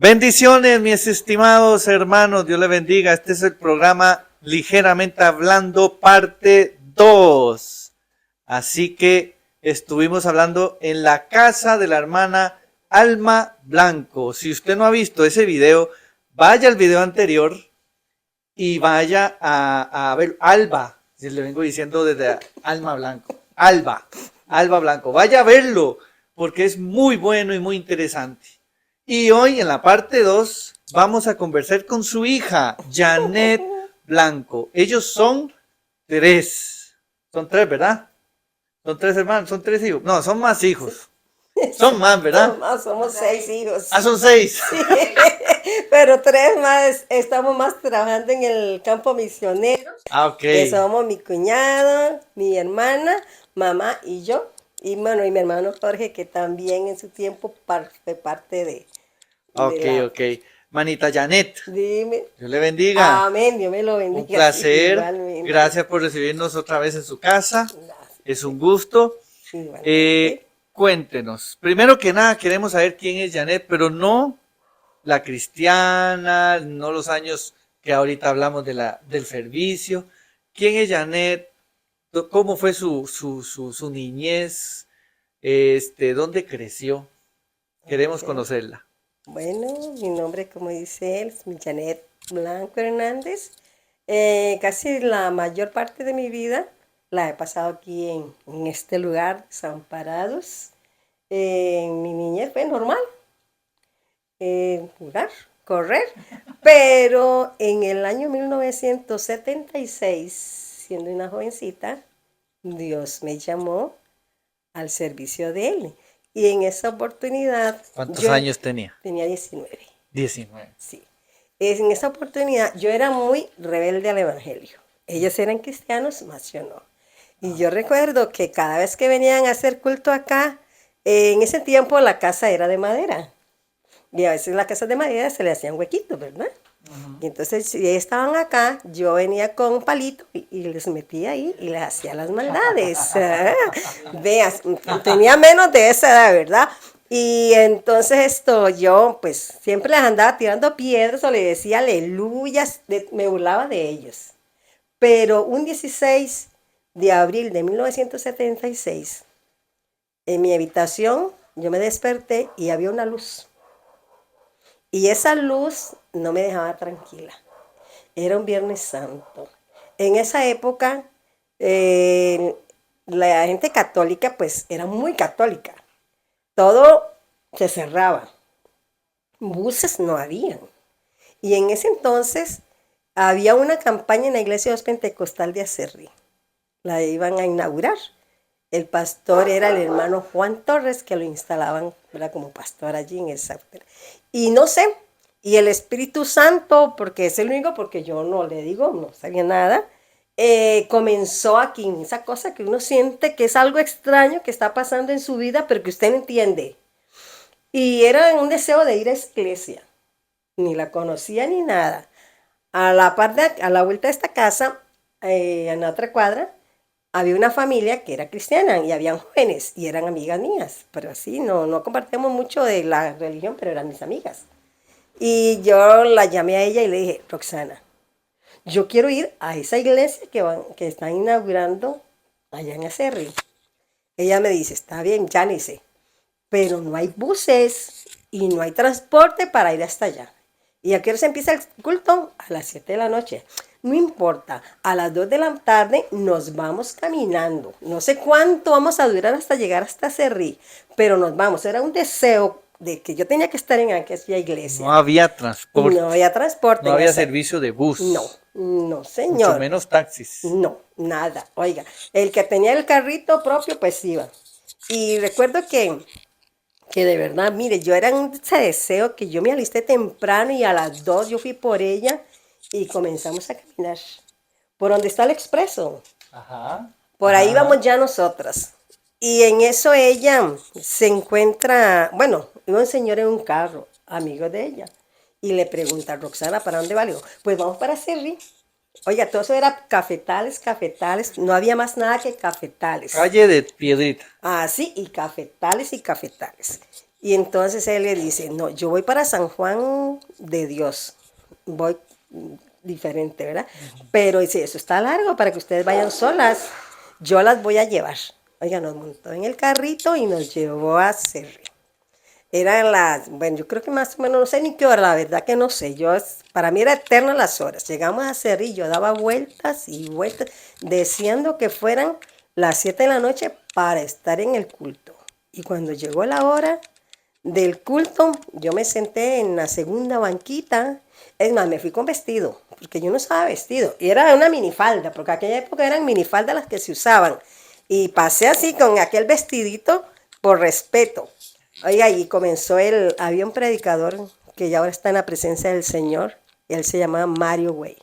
Bendiciones, mis estimados hermanos, Dios les bendiga. Este es el programa Ligeramente Hablando, parte 2. Así que estuvimos hablando en la casa de la hermana Alma Blanco. Si usted no ha visto ese video, vaya al video anterior y vaya a ver Alba. Si le vengo diciendo desde Alma Blanco. Alba Blanco. Vaya a verlo porque es muy bueno y muy interesante. Y hoy en la parte 2 vamos a conversar con su hija, Janet Blanco. Ellos son 3. Son 3, ¿verdad? Son 3 hermanos, son 3 hijos. No, son más hijos. Son más, ¿verdad? Somos 6 hijos. Ah, son 6. Sí. Pero 3 más, estamos más trabajando en el campo misionero. Ah, ok. Que somos mi cuñado, mi hermana, mamá y yo. Y bueno, y mi hermano Jorge, que también en su tiempo fue parte de... Ok. Manita Janet. Dime. Dios le bendiga. Amén, Dios me lo bendiga. Un placer. Igualmente. Gracias por recibirnos otra vez en su casa. Gracias. Es un gusto. Cuéntenos. Primero que nada, queremos saber quién es Janet, pero no la cristiana, no los años que ahorita hablamos del servicio. ¿Quién es Janet? ¿Cómo fue su niñez? ¿Dónde creció? Queremos conocerla. Bueno, mi nombre, como dice él, es Janet Blanco Hernández. Casi la mayor parte de mi vida la he pasado aquí en este lugar, Desamparados. Mi niñez fue normal, jugar, correr, pero en el año 1976, siendo una jovencita, Dios me llamó al servicio de Él. Y en esa oportunidad... ¿Cuántos años tenía? Tenía 19. 19. Sí. En esa oportunidad yo era muy rebelde al evangelio. Ellos eran cristianos, más yo no. Y yo recuerdo que cada vez que venían a hacer culto acá, en ese tiempo la casa era de madera. Y a veces las casas de madera se le hacían huequitos, ¿verdad? Y entonces, si estaban acá, yo venía con un palito y les metía ahí y les hacía las maldades. Veas, tenía menos de esa edad, ¿verdad? Y entonces yo pues siempre les andaba tirando piedras o le decía aleluyas, me burlaba de ellos. Pero un 16 de abril de 1976, en mi habitación yo me desperté y había una luz. Y esa luz no me dejaba tranquila. Era un Viernes Santo. En esa época, la gente católica, pues, era muy católica. Todo se cerraba. Buses no habían. Y en ese entonces, había una campaña en la iglesia Pentecostal de Acerrí. La iban a inaugurar. El pastor era el hermano Juan Torres, que lo instalaban, ¿verdad?, como pastor allí en esa. Y no sé, y el Espíritu Santo, porque es el único, porque yo no le digo, no sabía nada, comenzó aquí, esa cosa que uno siente que es algo extraño que está pasando en su vida, pero que usted no entiende. Y era un deseo de ir a iglesia, ni la conocía ni nada. A la vuelta de esta casa, en la otra cuadra, había una familia que era cristiana y habían jóvenes y eran amigas mías, pero así no compartíamos mucho de la religión, pero eran mis amigas. Y yo la llamé a ella y le dije, Roxana, yo quiero ir a esa iglesia que están inaugurando allá en Acerrí. Ella me dice, está bien, Janice, pero no hay buses y no hay transporte para ir hasta allá. ¿Y a qué hora se empieza el culto? A las 7 de la noche. No importa, a las 2 de la tarde nos vamos caminando. No sé cuánto vamos a durar hasta llegar hasta Acerrí, pero nos vamos. Era un deseo de que yo tenía que estar en aquella iglesia. No había transporte. No había transporte. No había servicio de bus. No, señor. Mucho menos taxis. No, nada. Oiga, el que tenía el carrito propio, pues iba. Y recuerdo que de verdad, mire, yo era ese deseo que yo me alisté temprano y a las 2 yo fui por ella y comenzamos a caminar por donde está el expreso. Ajá. Por ahí Ajá. vamos ya nosotras. Y en eso ella se encuentra, bueno, iba un señor en un carro, amigo de ella, y le pregunta, Roxana, ¿para dónde va? Le digo, pues vamos para Cerri. Oiga, todo eso era cafetales, cafetales, no había más nada que cafetales. Calle de Piedrita. Así, y cafetales y cafetales. Y entonces él le dice, no, yo voy para San Juan de Dios. Voy diferente, ¿verdad? Pero dice, eso está largo para que ustedes vayan solas. Yo las voy a llevar. Oiga, nos montó en el carrito y nos llevó a Cerri. Eran las, bueno, yo creo que más o menos, no sé ni qué hora, la verdad que no sé. Para mí era eterna las horas. Llegamos a Cerri, yo daba vueltas y vueltas, deseando que fueran las 7 de la noche para estar en el culto. Y cuando llegó la hora del culto, yo me senté en la segunda banquita. Es más, me fui con vestido, porque yo no usaba vestido. Y era una minifalda, porque aquella época eran minifaldas las que se usaban. Y pasé así con aquel vestidito por respeto. Oiga, y comenzó había un predicador que ya ahora está en la presencia del Señor. Él se llamaba Mario Way.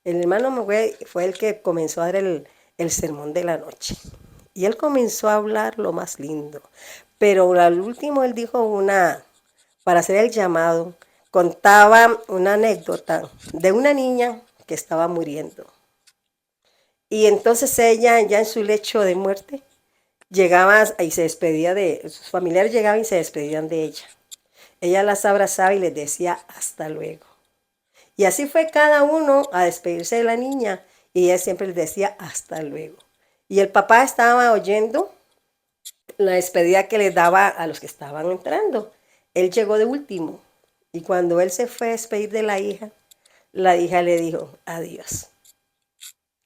El hermano Way fue el que comenzó a dar el sermón de la noche. Y él comenzó a hablar lo más lindo. Pero al último él dijo para hacer el llamado, contaba una anécdota de una niña que estaba muriendo. Y entonces ella, ya en su lecho de muerte, llegaba y se despedía sus familiares llegaban y se despedían de ella. Ella las abrazaba y les decía hasta luego. Y así fue cada uno a despedirse de la niña y ella siempre les decía hasta luego. Y el papá estaba oyendo la despedida que les daba a los que estaban entrando. Él llegó de último y cuando él se fue a despedir de la hija le dijo adiós.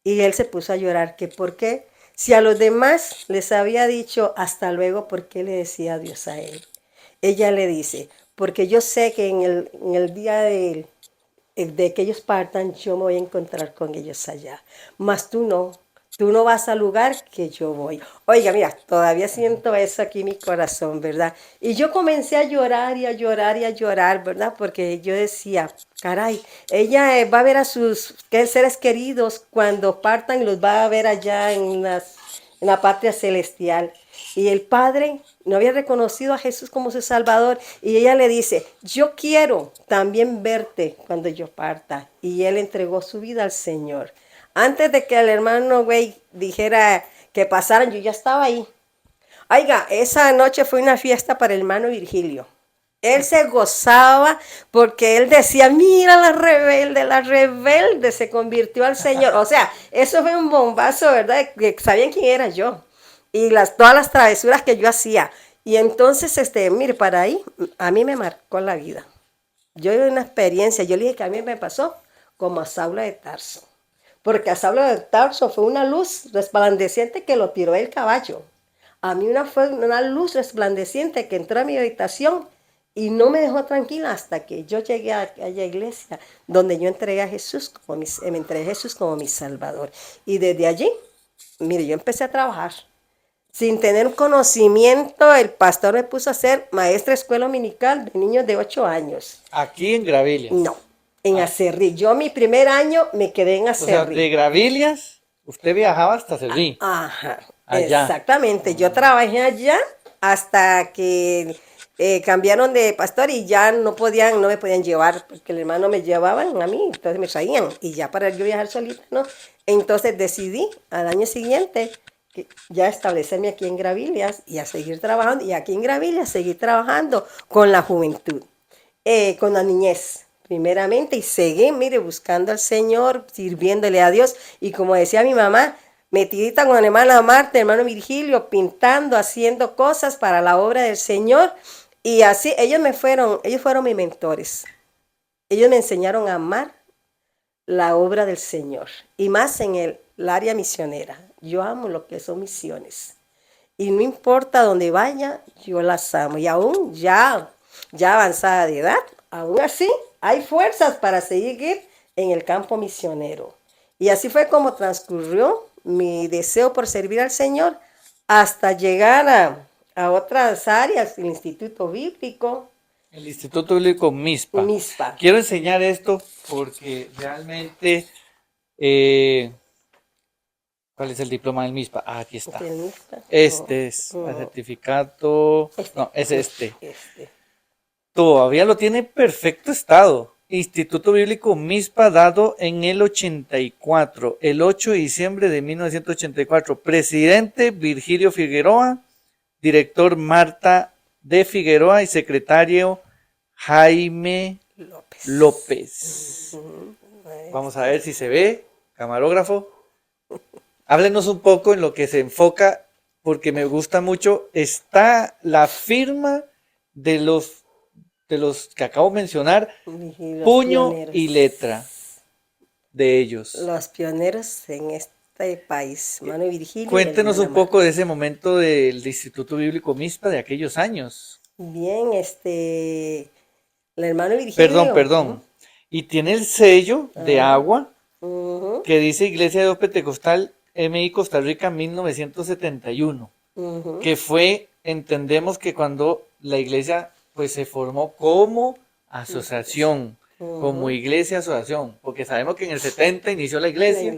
Y él se puso a llorar, que por qué, si a los demás les había dicho hasta luego, ¿por qué le decía adiós a él? Ella le dice, porque yo sé que en el día de que ellos partan, yo me voy a encontrar con ellos allá. Mas tú no vas al lugar que yo voy. Oiga, mira, todavía siento eso aquí en mi corazón, ¿verdad? Y yo comencé a llorar y a llorar y a llorar, ¿verdad? Porque yo decía, caray, ella va a ver a sus seres queridos cuando partan, los va a ver allá en la patria celestial. Y el padre no había reconocido a Jesús como su Salvador. Y ella le dice, yo quiero también verte cuando yo parta. Y él entregó su vida al Señor. Antes de que el hermano Güey dijera que pasaran, yo ya estaba ahí. Oiga, esa noche fue una fiesta para el hermano Virgilio. Él se gozaba porque él decía, mira la rebelde se convirtió al Señor. O sea, eso fue un bombazo, ¿verdad? Que sabían quién era yo. Y todas las travesuras que yo hacía. Y entonces, mire, para ahí, a mí me marcó la vida. Yo tuve una experiencia, yo le dije que a mí me pasó como a Saulo de Tarso. Porque a Saulo de Tarso fue una luz resplandeciente que lo tiró el caballo. A mí fue una luz resplandeciente que entró a mi habitación y no me dejó tranquila hasta que yo llegué a aquella iglesia donde yo entregué a Jesús me entregué a Jesús como mi Salvador. Y desde allí, mire, yo empecé a trabajar. Sin tener conocimiento, el pastor me puso a ser maestra de escuela dominical de niños de 8 años. Aquí en Gravilias. No, en Acerrí. Yo mi primer año me quedé en O sea, Acerrí. de Gravilias, usted viajaba hasta Cerrí. Ajá, Allá. exactamente. Yo trabajé allá hasta que cambiaron de pastor y ya no me podían llevar, porque el hermano me llevaban a mí, entonces me traían. Y ya para yo viajar solita, ¿no? Entonces decidí al año siguiente ya establecerme aquí en Gravilias y a seguir trabajando. Y aquí en Gravilias seguir trabajando con la juventud, con la niñez. Primeramente, y seguí, mire, buscando al Señor, sirviéndole a Dios. Y como decía mi mamá, metidita con la hermana Marta, hermano Virgilio, pintando, haciendo cosas para la obra del Señor. Y así, ellos fueron mis mentores. Ellos me enseñaron a amar la obra del Señor. Y más en el área misionera. Yo amo lo que son misiones. Y no importa dónde vaya, yo las amo. Y aún ya avanzada de edad, aún así hay fuerzas para seguir en el campo misionero. Y así fue como transcurrió mi deseo por servir al Señor hasta llegar a otras áreas, el Instituto Bíblico. El Instituto Bíblico Mispa. Mispa. Quiero enseñar esto porque realmente ¿Cuál es el diploma del MISPA? Ah, aquí está. ¿El MISPA? Este es el No. certificado. Este. No, es este. Este. Todavía lo tiene en perfecto estado. Instituto Bíblico MISPA dado en el 84, el 8 de diciembre de 1984. Presidente Virgilio Figueroa, director Marta de Figueroa y secretario Jaime López. López. Vamos a ver si se ve, camarógrafo. Háblenos un poco en lo que se enfoca, porque me gusta mucho. Está la firma de los que acabo de mencionar, Y los puño pioneros. y letra de ellos. Los pioneros en este país, Mano Virgilio. Cuéntenos un poco de ese momento del Instituto Bíblico MISPA de aquellos años. Bien, el hermano Virgilio. Perdón. Y tiene el sello de agua Ujú, que dice Iglesia de Dios Pentecostal MI Costa Rica 1971, ujú. que fue, entendemos que cuando la iglesia pues se formó como asociación, como iglesia asociación, porque sabemos que en el 70 inició la iglesia,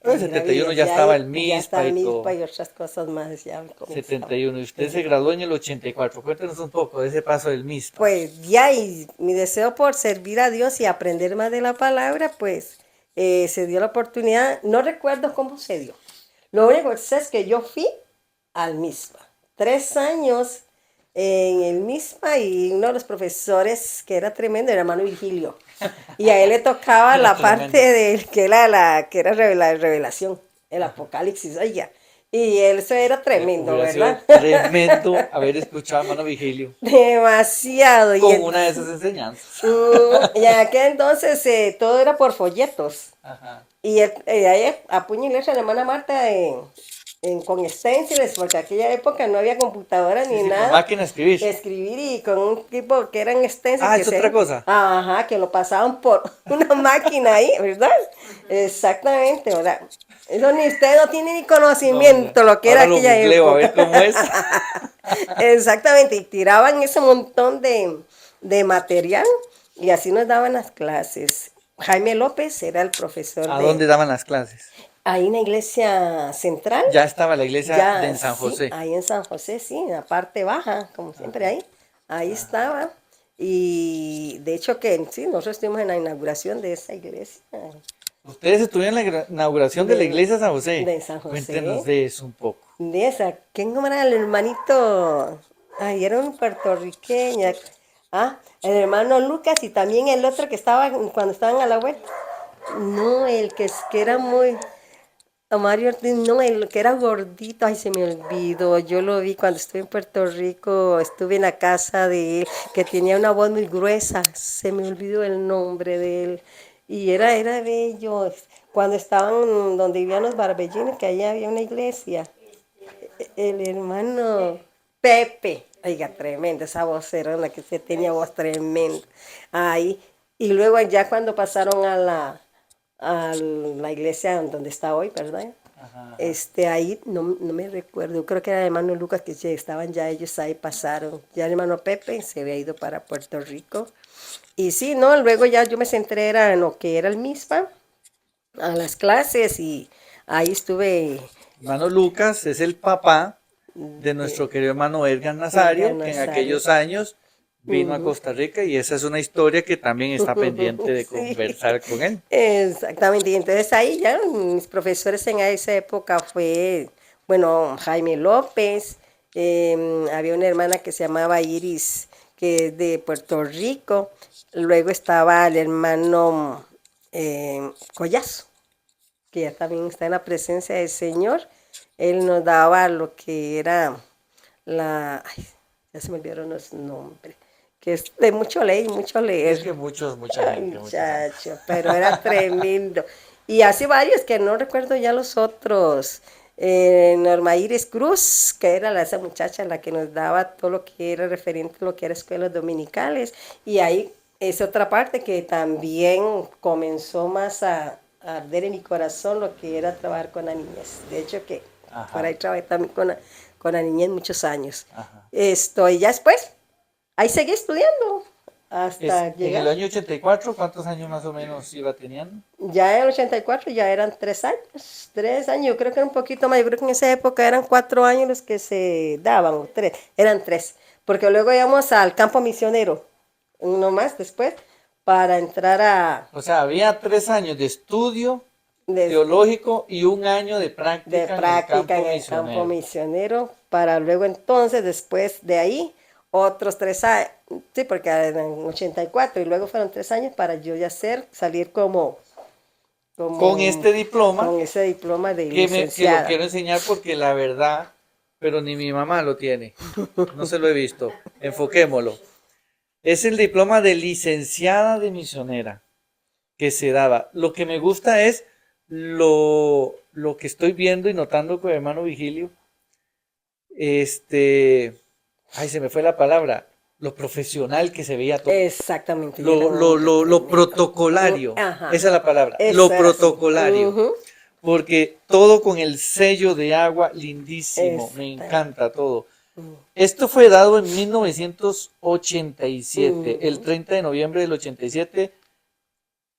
pero en el 71 ya estaba el MISPA y todo. Y otras cosas más ya comenzaban. 71, y usted se graduó en el 84. Cuéntenos un poco de ese paso del MISPA. Pues ya, y mi deseo por servir a Dios y aprender más de la palabra, pues se dio la oportunidad. No recuerdo cómo se dio. Lo único que sé es que yo fui al MISPA. 3 años en el MISPA, y uno de los profesores que era tremendo era hermano Virgilio. Y a él le tocaba Era la tremendo. parte de que era la revelación, el Apocalipsis, oiga. Y eso era tremendo, Hubiera sido ¿verdad? tremendo haber escuchado a hermano Vigilio Demasiado. con una de esas enseñanzas. Y en aquel entonces todo era por folletos. Ajá. Y ahí a puño y letra la hermana Marta con stencils, porque en aquella época no había computadora ni Sí, nada. con máquina de escribir. Escribir, y con un tipo que eran stencils. Ah, es otra cosa. Ajá, que lo pasaban por una máquina ahí, ¿verdad? Exactamente, ¿verdad? Eso ni usted no tiene ni conocimiento lo que era Ahora aquella lo googleo, a ver época. cómo es. Exactamente, y tiraban ese montón de material y así nos daban las clases. Jaime López era el profesor ¿A dónde daban las clases? ahí en la iglesia central. Ya estaba la iglesia Ya, de San sí, José. ahí en San José, sí, en la parte baja, como siempre ahí estaba. Y de hecho que sí, nosotros estuvimos en la inauguración de esa iglesia. Ustedes estuvieron en la inauguración de la iglesia de San José. De San José. Cuéntenos de eso un poco. De esa, ¿quién era el hermanito? Ay, era un puertorriqueño. Ah, el hermano Lucas, y también el otro que estaba cuando estaban a la vuelta. No, el que era muy... Mario Ortiz, no, el que era gordito, ay, se me olvidó. Yo lo vi cuando estuve en Puerto Rico, estuve en la casa de él, que tenía una voz muy gruesa. Se me olvidó el nombre de él. Y era bello. Cuando estaban donde vivían los barbellines, que allá había una iglesia. El hermano Pepe, oiga, tremenda, esa voz era la que se tenía voz tremenda. Ahí, y luego ya cuando pasaron a la iglesia donde está hoy, ¿verdad? Ajá. Ahí no me recuerdo, creo que era el hermano Lucas, que estaban ya ellos ahí, pasaron. Ya el hermano Pepe se había ido para Puerto Rico. Y sí, no, luego ya yo me centré en lo que era el MISPA, a las clases, y ahí estuve. Hermano Lucas es el papá de nuestro querido hermano Edgar Nazario, Edgar que en Nazario. aquellos años vino a Costa Rica, y esa es una historia que también está pendiente de conversar con él. Exactamente, y entonces ahí ya mis profesores en esa época fue, bueno, Jaime López, había una hermana que se llamaba Iris, que es de Puerto Rico, luego estaba el hermano Collazo, que ya también está en la presencia del Señor. Él nos daba lo que era ay, ya se me olvidaron los nombres, que es de mucho leer, Es que mucha gente. muchacho, pero era tremendo. Y así varios que no recuerdo ya los otros. Norma Iris Cruz, que era esa muchacha la que nos daba todo lo que era referente a lo que era escuelas dominicales. Y ahí es otra parte que también comenzó más a arder en mi corazón, lo que era trabajar con la niñez. De hecho que por ahí trabajé también con la niñez muchos años. Ajá. Y ya después, ahí seguí estudiando. hasta En el llegar. año 84, ¿cuántos años más o menos iba teniendo? Ya en el 84 ya eran 3 años, yo creo que era un poquito más, yo creo que en esa época eran 4 años los que se daban, o tres, eran 3, porque luego íbamos al campo misionero, uno más después, para entrar O sea, había 3 años de estudio de, teológico y un año de de práctica en el práctica campo en el campo misionero. misionero, para luego entonces, después de ahí, otros 3 años, sí, porque en el 84 y luego fueron 3 años para yo ya salir Con como este diploma con ese diploma de que lo licenciada. quiero enseñar porque la verdad, pero ni mi mamá lo tiene. No se lo he visto. Enfoquémoslo. Es el diploma de licenciada de misionera que se daba. Lo que me gusta es lo que estoy viendo y notando con el hermano Vigilio. Ay, se me fue la palabra. Lo profesional que se veía todo. Exactamente, y era un hombre Lo tremendo. protocolario. Ajá, Esa es la palabra. eso Lo era así. protocolario. Ujú, Porque todo con el sello de agua, lindísimo. Me está. encanta todo. Esto fue dado en 1987, el Ujú, 30 de noviembre del 87.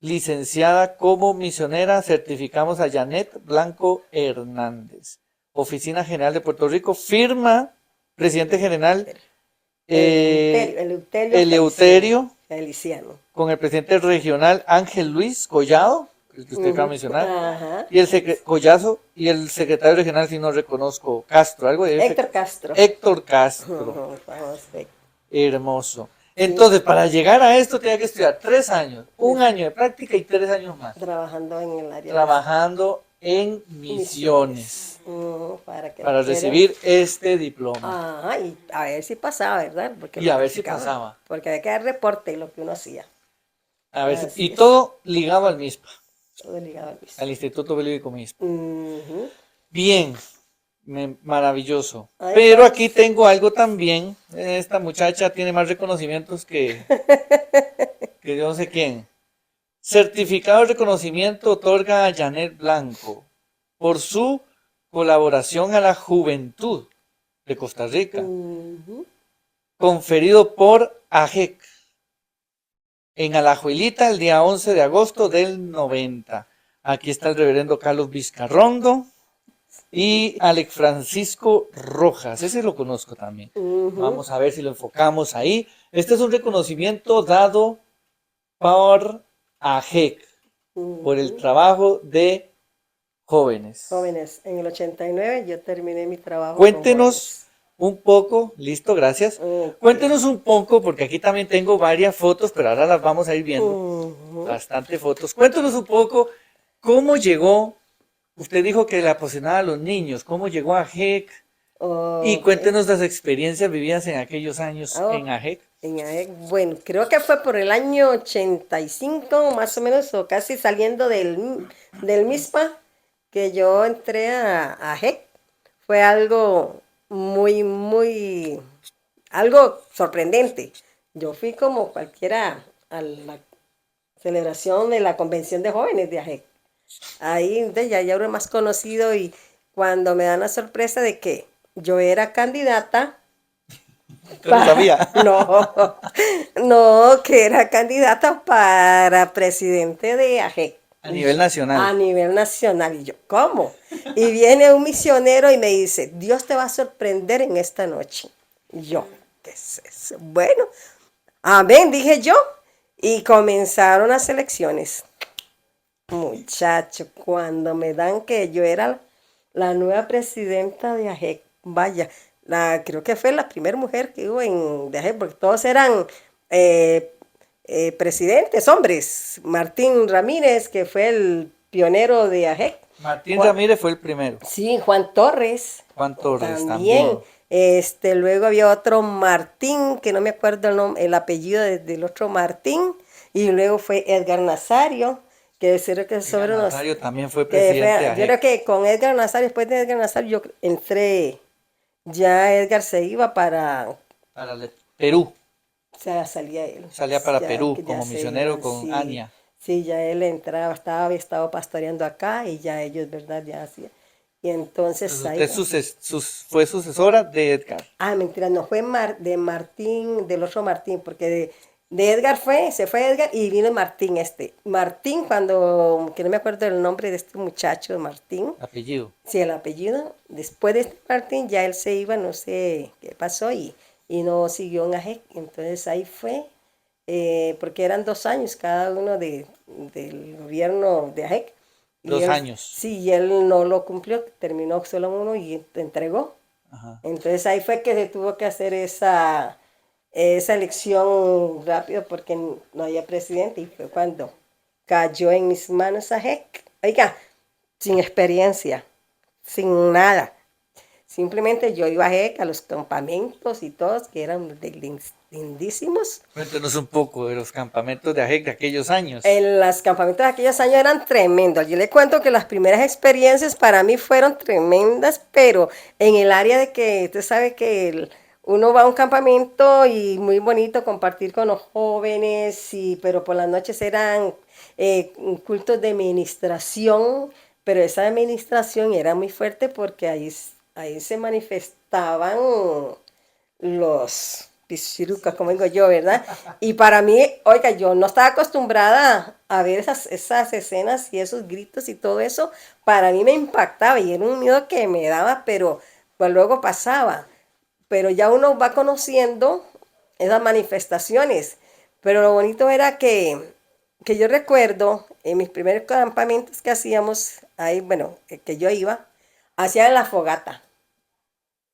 Licenciada como misionera, certificamos a Janet Blanco Hernández. Oficina General de Puerto Rico, firma presidente general Eleuterio Eleuterio, Feliciano. con el presidente regional Ángel Luis Collado, el que usted acaba de Ujú, mencionar, ajá, y Collazo, y el secretario regional, si no reconozco, Castro, algo de Héctor Castro. Héctor Castro. Ujú, vamos, Hermoso. sí, Entonces, para llegar a esto tenía que estudiar 3 años, un año de práctica y 3 años más, trabajando en el área trabajando en misiones. misiones Para que para fueran. recibir este diploma Ajá, y a ver si pasaba, ¿verdad? Porque y lo a ver si practicaba. pasaba. Porque había que dar reporte de lo que uno hacía. A ver Así y es. todo ligado al MISPA, Todo ligado al mismo. al Instituto Bíblico MISPA. Ujú. Bien, maravilloso. Ahí Pero aquí estamos. tengo algo también. Esta muchacha tiene más reconocimientos que yo no sé quién. Certificado de reconocimiento otorga a Janet Blanco por su colaboración a la juventud de Costa Rica, Ujú. conferido por AGEC en Alajuelita el día 11 de agosto del 90. Aquí está el reverendo Carlos Vizcarrondo y Alex Francisco Rojas. Ese lo conozco también. Ujú. Vamos a ver si lo enfocamos ahí. Este es un reconocimiento dado por AGEC, por el Ujú. trabajo de jóvenes. Jóvenes, en el 89 yo terminé mi trabajo con Cuéntenos jóvenes. un poco, listo, gracias. Ok. Cuéntenos un poco, porque aquí también tengo varias fotos, pero ahora las vamos a ir viendo. Ujú. Bastante fotos. Cuéntenos un poco cómo llegó. Usted dijo que le apasionaba a los niños, cómo llegó a AGEC y Ok. cuéntenos las experiencias vividas en aquellos años Oh, en AGEC. bueno, creo que fue por el año 85, más o menos, o casi saliendo del MISPA, que yo entré a JEC. Fue algo algo sorprendente. Yo fui como cualquiera a la celebración de la convención de jóvenes de AGEC. Ahí ya uno es más conocido y cuando me dan la sorpresa de que yo era candidata. Usted lo sabía. No, no, que era candidata para presidente de AGEC. A nivel nacional. A nivel nacional. Y yo, ¿cómo? Y viene un misionero y me dice, Dios te va a sorprender en esta noche. Y yo, ¿qué es eso? Bueno, amén, dije yo. Y comenzaron las elecciones. Muchacho, cuando me dan que yo era la nueva presidenta de AGEC, vaya, creo que fue la primera mujer que hubo de AGEC, porque todos eran eh, presidentes, hombres. Martín Ramírez, que fue el pionero de AGEC. Martín Ramírez fue el primero. Sí, Juan Torres. Juan Torres También. también. Luego había otro Martín, que no me acuerdo el apellido del otro Martín. Y luego fue Edgar Nazario, que creo que Edgar sobre unos. Nazario también fue presidente de Yo creo AGEC. que con Edgar Nazario, después de Edgar Nazario, yo entré. Ya Edgar se iba para. Para Perú. O sea, salía él. Salía para Ya, Perú que ya como se misionero iban, con sí. Ania. Sí, ya él entraba, había estado pastoreando acá y ya ellos, ¿verdad? Ya hacían. Y entonces ahí. Usted fue sucesora de Edgar. Mentira, no fue del otro Martín, porque De Edgar se fue Edgar y vino Martín Martín cuando, que no me acuerdo el nombre de este muchacho, Martín. Apellido. Sí, el apellido. Después de este Martín ya él se iba, no sé qué pasó y no siguió en AGEC. Entonces ahí fue, porque eran 2 años cada uno del gobierno de AGEC. Y Dos él, años. sí, y él no lo cumplió, terminó solo uno y entregó. Ajá. Entonces ahí fue que se tuvo que hacer esa elección rápido porque no había presidente y fue cuando cayó en mis manos AGEC. Oiga, sin experiencia, sin nada. Simplemente yo iba a los campamentos y todos, que eran lindísimos. Cuéntanos un poco de los campamentos de AGEC de aquellos años. En los campamentos de aquellos años eran tremendos. Yo le cuento que las primeras experiencias para mí fueron tremendas, pero en el área de que usted sabe que uno va a un campamento y muy bonito compartir con los jóvenes, pero por las noches eran cultos de administración, pero esa administración era muy fuerte porque ahí se manifestaban los pichirucas, como digo yo, ¿verdad? Y para mí, oiga, yo no estaba acostumbrada a ver esas escenas y esos gritos y todo eso. Para mí me impactaba y era un miedo que me daba, pero pues luego pasaba. Pero ya uno va conociendo esas manifestaciones. Pero lo bonito era que yo recuerdo en mis primeros campamentos que hacíamos, ahí, bueno, que yo iba, hacían la fogata.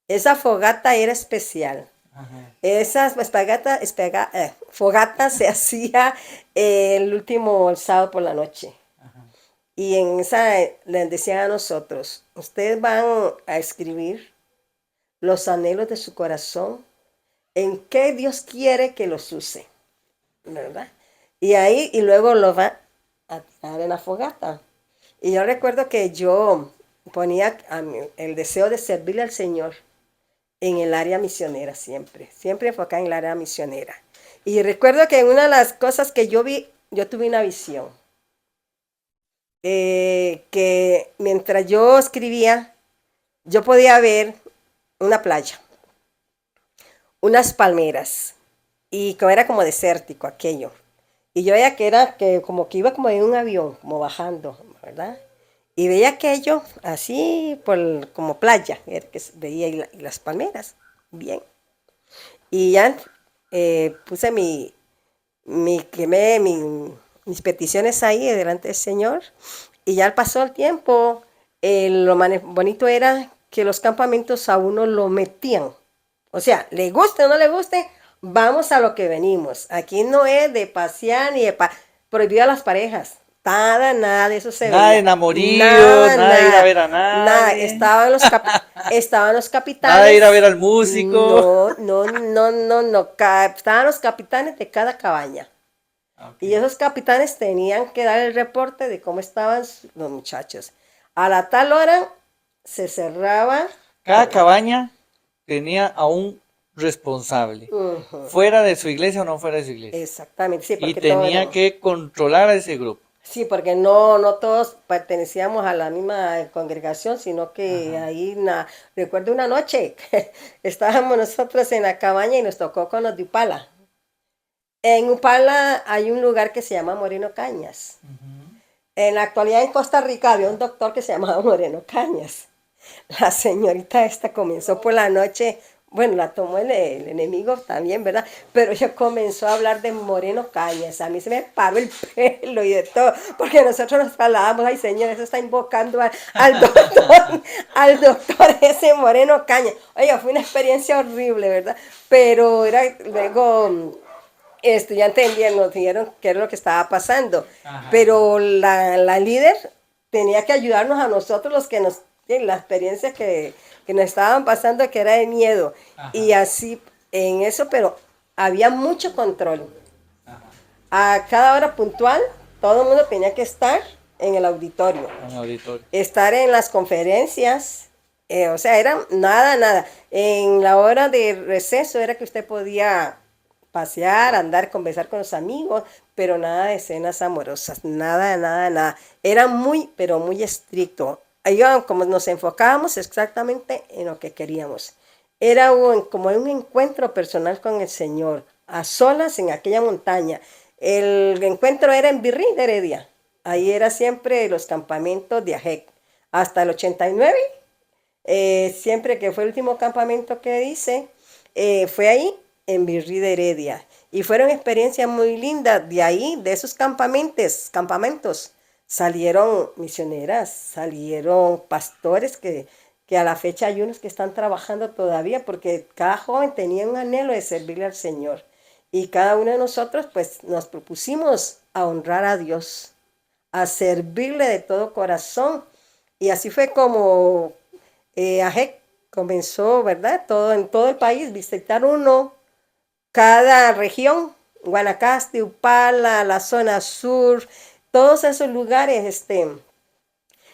Esa fogata era especial. Ajá. Esa fogata se hacía el sábado por la noche. Ajá. Y en esa les decían a nosotros, ustedes van a escribir los anhelos de su corazón, en qué Dios quiere que los use, ¿verdad? Y ahí, y luego lo va a tirar en la fogata. Y yo recuerdo que yo ponía el deseo de servirle al Señor en el área misionera siempre enfocada en el área misionera. Y recuerdo que una de las cosas que yo vi, yo tuve una visión, que mientras yo escribía, yo podía ver una playa, unas palmeras, y como era como desértico aquello. Y yo veía que era que como que iba como en un avión, como bajando, ¿verdad? Y veía aquello así como playa, que veía y las palmeras, bien. Y ya puse mis peticiones ahí delante del Señor. Y ya pasó el tiempo. Lo bonito era que los campamentos a uno lo metían. O sea, le guste o no le guste, vamos a lo que venimos. Aquí no es de pasear ni de prohibido a las parejas. Nada de eso se Nada de veía. enamoríos, nada de ir a ver a Nada. nadie, Estaban los nada de ir a ver capitanes. al músico. No. Estaban los capitanes de cada cabaña. Y Okay. esos capitanes tenían que dar el reporte de cómo estaban los muchachos. A la tal hora se cerraba. Cada cabaña tenía a un responsable, fuera de su iglesia o no fuera de su iglesia. Exactamente, sí, Y porque todo tenía era. que controlar a ese grupo. Sí, porque no todos pertenecíamos a la misma congregación, sino que Ajá. ahí, recuerdo una noche que estábamos nosotros en la cabaña y nos tocó con los de Upala. En Upala hay un lugar que se llama Moreno Cañas. En la actualidad en Costa Rica había un doctor que se llamaba Moreno Cañas. La señorita esta comenzó por la noche, bueno, la tomó el enemigo también, ¿verdad? Pero ella comenzó a hablar de Moreno Cañas. A mí se me paró el pelo y de todo, porque nosotros nos trasladamos, ay señor, eso está invocando al doctor ese Moreno Cañas. Oiga, fue una experiencia horrible, ¿verdad? Pero luego ya entendían, nos dijeron qué era lo que estaba pasando. Ajá. Pero la líder tenía que ayudarnos a nosotros los que la experiencia que nos estaban pasando, que era de miedo. Ajá. Y así, en eso, pero había mucho control. Ajá. A cada hora puntual, todo el mundo tenía que estar en el auditorio. Estar en las conferencias, o sea, era nada. En la hora de receso era que usted podía pasear, andar, conversar con los amigos, pero nada de escenas amorosas, nada. Era muy, pero muy estricto. Ahí, como nos enfocábamos exactamente en lo que queríamos. Era como un encuentro personal con el Señor. a solas en aquella montaña. El encuentro era en Virrí de Heredia. Ahí era siempre los campamentos de AJEC. Hasta el 89, siempre que fue el último campamento que hice, fue ahí en Virrí de Heredia. Y fueron experiencias muy lindas. De ahí, de esos campamentos, salieron misioneras, salieron pastores que a la fecha hay unos que están trabajando todavía porque cada joven tenía un anhelo de servirle al Señor. Y cada uno de nosotros pues nos propusimos a honrar a Dios, a servirle de todo corazón. Y así fue como AJEC comenzó, ¿verdad? En todo el país, visitar uno, cada región, Guanacaste, Upala, la zona sur, todos esos lugares,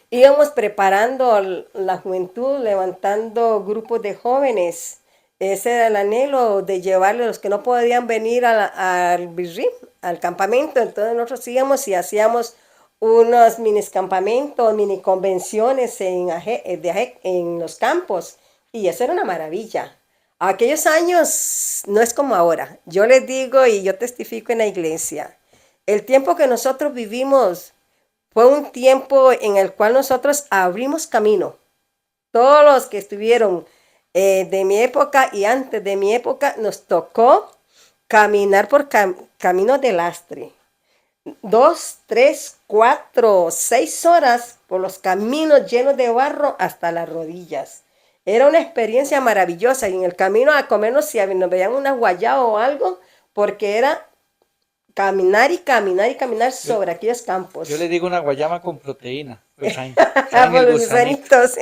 íbamos preparando la juventud, levantando grupos de jóvenes. Ese era el anhelo de llevarle a los que no podían venir al Birri, al campamento. Entonces nosotros íbamos y hacíamos unos mini campamentos, mini convenciones de AJEC en los campos. Y eso era una maravilla. Aquellos años no es como ahora. Yo les digo y yo testifico en la iglesia. El tiempo que nosotros vivimos fue un tiempo en el cual nosotros abrimos camino. Todos los que estuvieron de mi época y antes de mi época, nos tocó caminar por caminos de lastre. 2, 3, 4, 6 horas por los caminos llenos de barro hasta las rodillas. Era una experiencia maravillosa y en el camino a comernos si nos veían una guayaba o algo, porque era caminar y caminar y caminar sobre aquellos campos. Yo le digo una guayama con proteína. Traen Por el los gusanito. gusanitos,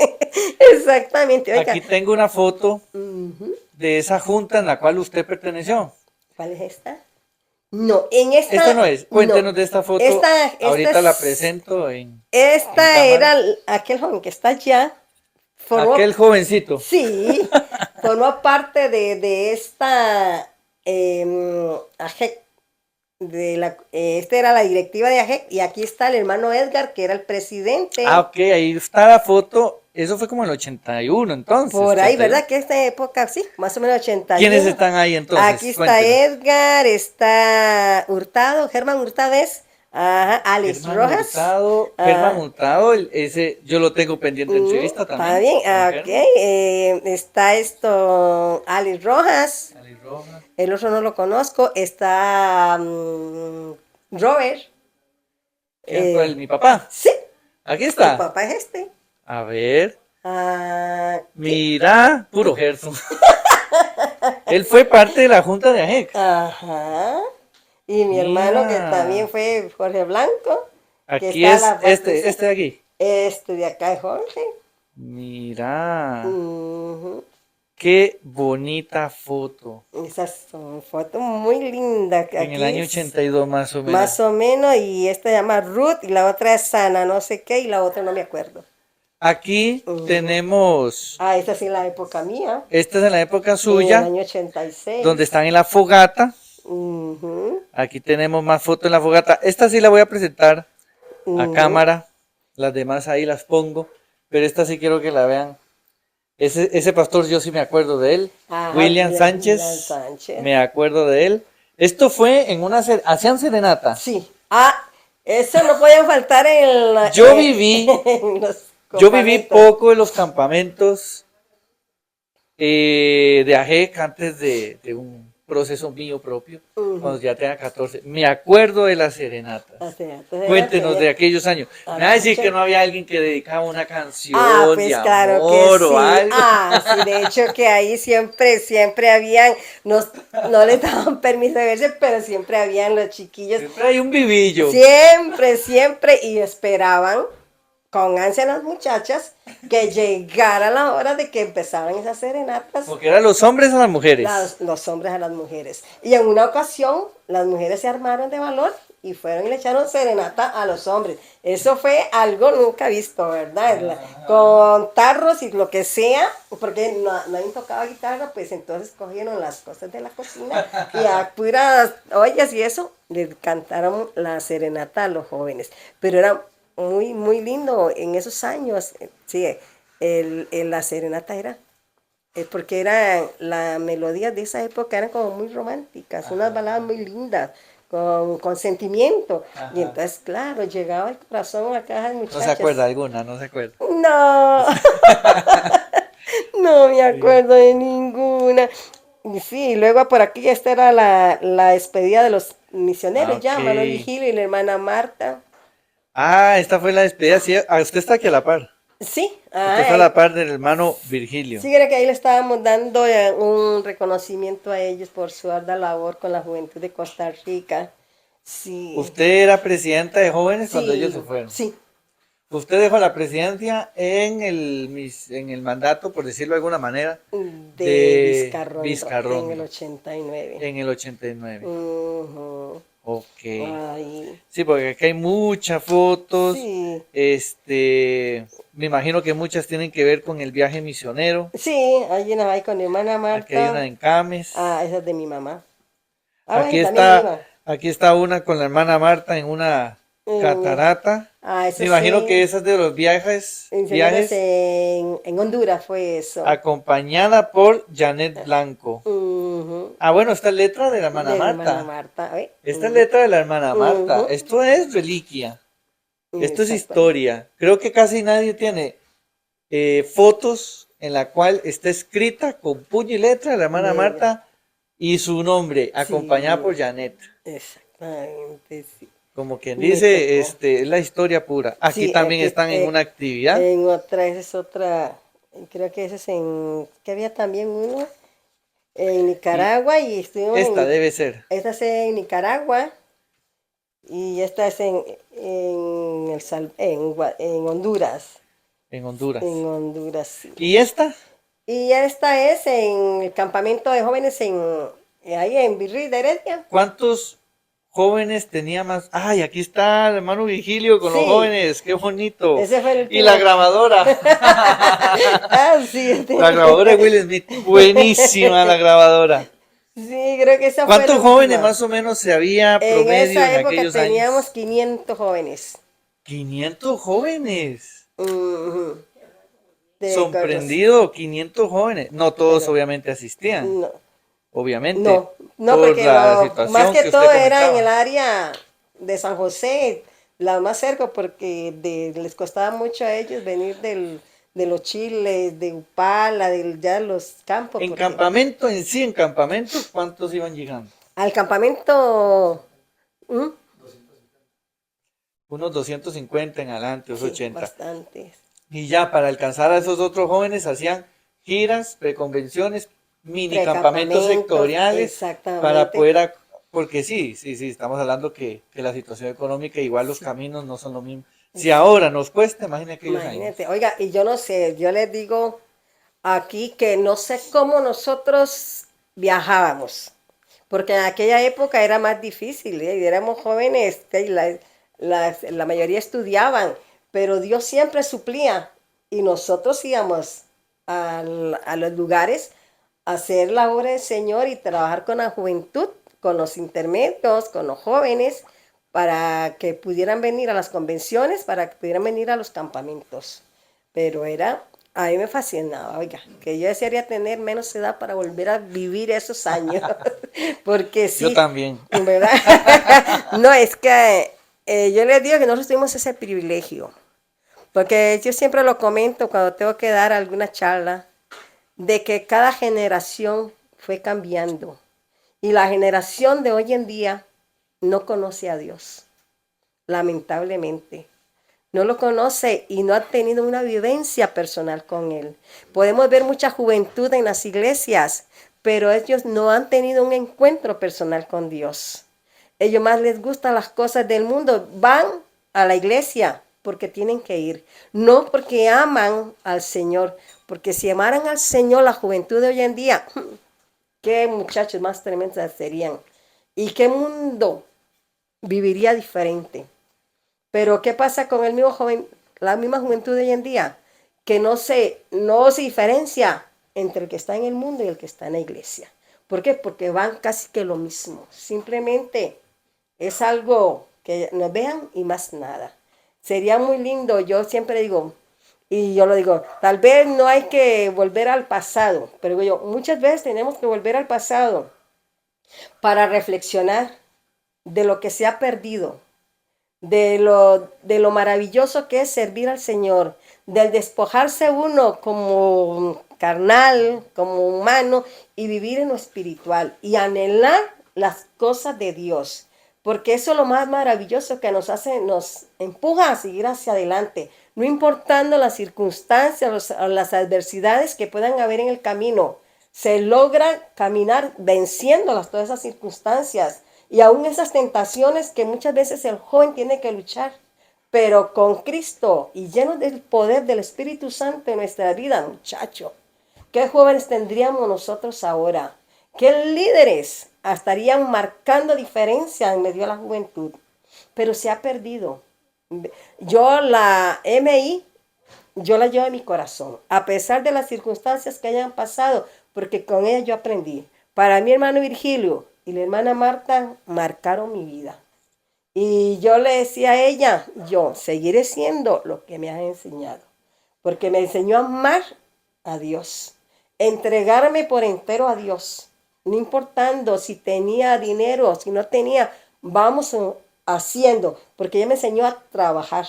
exactamente. Oiga. Aquí tengo una foto de esa junta en la cual usted perteneció. ¿Cuál es esta? No, en esta. Esta no es. Cuéntenos no. de esta foto. Esta Ahorita la presento Esta era aquel joven que está allá. Aquel jovencito. Sí, formó parte de esta AJEC. Esta era la directiva de AJEC y aquí está el hermano Edgar, que era el presidente. Ah, ok, ahí está la foto. Eso fue como en el 81, entonces. Por ahí, ¿verdad? Que esta época, sí, más o menos 81. ¿Quiénes están ahí entonces? Aquí está Edgar, está Hurtado, Germán Hurtado es. Ajá, Alex Germán Rojas. Germán Hurtado, ese yo lo tengo pendiente en entrevista también. Está bien, ok. Está Alex Rojas. Alex Rojas. El otro no lo conozco. Está Robert. ¿Mi papá? Sí. Aquí está. Mi papá es este. A ver. Mira, puro Gerson. Él fue parte de la junta de AJEC. Ajá. Y mi hermano que también fue Jorge Blanco. Aquí es este de aquí. Este de acá es Jorge. Mira. Qué bonita foto. Esas son fotos muy lindas. En el año 82 más o menos. Más o menos, y esta se llama Ruth y la otra es Sana, no sé qué, y la otra no me acuerdo. Aquí tenemos... esta sí es la época mía. Esta es en la época suya. En el año 86. Donde están en la fogata. Aquí tenemos más fotos en la fogata. Esta sí la voy a presentar a cámara. Las demás ahí las pongo. Pero esta sí quiero que la vean. Ese pastor yo sí me acuerdo de él. William Sánchez. Me acuerdo de él. Esto fue en una... ¿Hacían serenata? Sí. Eso no podía faltar en la... Yo viví... Yo viví poco en los campamentos de AJEC antes de un proceso mío propio, cuando ya tenía 14. Me acuerdo de las serenatas. Cuéntenos de aquellos años. Me va a decir que no había alguien que dedicaba una canción pues de claro amor que sí. o algo. Sí, de hecho que ahí siempre habían, no les daban permiso de verse, pero siempre habían los chiquillos. Siempre hay un vivillo. Siempre, y esperaban con ansia las muchachas que llegara la hora de que empezaran esas serenatas. Porque eran los hombres a las mujeres. Los hombres a las mujeres. Y en una ocasión las mujeres se armaron de valor y fueron y le echaron serenata a los hombres. Eso fue algo nunca visto, ¿verdad? Con tarros y lo que sea, porque nadie tocaba guitarra, pues entonces cogieron las cosas de la cocina y a puras ollas y eso, le cantaron la serenata a los jóvenes. Pero era muy lindo en esos años. Sí, la serenata era porque las melodías de esa época eran como muy románticas, unas baladas muy lindas, con sentimiento. Ajá. Y entonces, claro, llegaba al corazón a cada No se muchachas. acuerda alguna, no se acuerda. No, no me acuerdo de ninguna. Y sí, luego por aquí esta era la despedida de los misioneros, ya, Ok. Manuel Vigilio y la hermana Marta. Ah, esta fue la despedida. Sí, usted está aquí a la par. Sí, Usted fue a la par del hermano Virgilio. sí, creo que ahí le estábamos dando un reconocimiento a ellos por su ardua labor con la juventud de Costa Rica. Sí, Usted era presidenta de jóvenes cuando ellos sí, se fueron. sí, Usted dejó la presidencia en el mandato, por decirlo de alguna manera, de de Vizcarrondo en el Vizcarrondo 89. en el 89. Ujú. Ok. Ay, Sí, porque aquí hay muchas fotos. sí, Me imagino que muchas tienen que ver con el viaje misionero. sí, hay una ahí con mi hermana Aquí hay una Marta. en Cames. Ah, esa es de mi mamá. Ah, Aquí bueno, también está, iba. aquí está una con la hermana Marta en una Mm, catarata. eso Me imagino que sí, esas de los misioneros viajes en Honduras fue eso. acompañada por Janet Blanco. Ujú. Ah, bueno, esta es letra de la hermana De la hermana Marta. Marta, ¿eh? Esta es Ujú, letra de la hermana Marta. ujú, Esto es reliquia. Esto es exacto. historia. Creo que casi nadie tiene fotos en la cual está escrita con puño y letra de la hermana Negra. Marta y su nombre, acompañada Sí, por Janet. exactamente, sí. Como quien Me dice, tocó. es la historia pura. Aquí Sí, también aquí están en una actividad. en otra, esa es otra, creo que ese es que había también uno en Y Nicaragua y estuvimos esta debe ser esta es en Nicaragua y esta es en Honduras. en En Honduras. Honduras, sí. ¿Y esta? Y esta es en el campamento de jóvenes ahí en Virrey de Heredia. ¿Cuántos jóvenes tenía más? Ay, aquí está el hermano Virgilio con los Sí, jóvenes, qué bonito. ese fue el Y la último. grabadora. Ah, sí. La grabadora de Will Smith. Buenísima la grabadora. Sí, creo que esa fue la ¿Cuántos jóvenes última. más o menos se había En promedio esa en época aquellos teníamos años? 500 jóvenes. 500 jóvenes. Ujú, de corros. Sorprendido, 500 jóvenes. No todos Pero obviamente asistían, no, obviamente, no, por porque la lo más situación que que usted todo era en el comentaba. área de San José, la más cerca, porque les costaba mucho a ellos venir de los chiles, de Upala, de ya los campos, En porque campamento en sí, en campamento, ¿cuántos iban llegando? al campamento, ¿mm? Unos 250 en adelante, unos Sí, 80. bastantes. Y ya para alcanzar a esos otros jóvenes hacían giras, preconvenciones, mini campamentos Precampamentos, sectoriales para exactamente. poder, porque sí, sí, sí, estamos hablando que la situación económica, igual los caminos no son lo mismo. Si ahora nos cuesta, imagínate aquellos Imagínate, años. oiga, y yo no sé, yo les digo aquí que no sé cómo nosotros viajábamos, porque en aquella época era más difícil, ¿eh? Y éramos jóvenes, que la mayoría estudiaban, pero Dios siempre suplía y nosotros íbamos a los lugares a hacer la obra del Señor y trabajar con la juventud, con los intermedios, con los jóvenes, para que pudieran venir a las convenciones, para que pudieran venir a los campamentos. Pero a mí me fascinaba, oiga, que yo desearía tener menos edad para volver a vivir esos años, porque Yo sí, también. ¿verdad? No, es que yo les digo que nosotros tuvimos ese privilegio, porque yo siempre lo comento cuando tengo que dar alguna charla, de que cada generación fue cambiando y la generación de hoy en día no conoce a Dios, lamentablemente. No lo conoce y no ha tenido una vivencia personal con Él. Podemos ver mucha juventud en las iglesias, pero ellos no han tenido un encuentro personal con Dios. Ellos más les gustan las cosas del mundo. Van a la iglesia porque tienen que ir, no porque aman al Señor, porque si amaran al Señor, la juventud de hoy en día, qué muchachos más tremendos serían y qué mundo viviría diferente. Pero ¿qué pasa con la misma juventud de hoy en día? Que no se diferencia entre el que está en el mundo y el que está en la iglesia. ¿Por qué? Porque van casi que lo mismo. Simplemente es algo que nos vean y más nada. Sería muy lindo, yo siempre digo, Y yo lo digo, tal vez no hay que volver al pasado, pero digo yo, muchas veces tenemos que volver al pasado para reflexionar de lo que se ha perdido, de lo maravilloso que es servir al Señor, del despojarse uno como carnal, como humano, y vivir en lo espiritual y anhelar las cosas de Dios. Porque eso es lo más maravilloso que nos hace, nos empuja a seguir hacia adelante, no importando las circunstancias o las adversidades que puedan haber en el camino. Se logra caminar venciendo todas esas circunstancias y aún esas tentaciones que muchas veces el joven tiene que luchar, pero con Cristo y lleno del poder del Espíritu Santo en nuestra vida, muchacho. ¿Qué jóvenes tendríamos nosotros ahora? ¿Qué líderes estarían marcando diferencia en medio de la juventud? Pero se ha perdido. Yo la MI, yo la llevo en mi corazón, a pesar de las circunstancias que hayan pasado, porque con ella yo aprendí. Para mi hermano Virgilio y la hermana Marta marcaron mi vida. Y yo le decía a ella, yo seguiré siendo lo que me has enseñado, porque me enseñó a amar a Dios, entregarme por entero a Dios, no importando si tenía dinero, si no tenía, vamos haciendo, porque ella me enseñó a trabajar.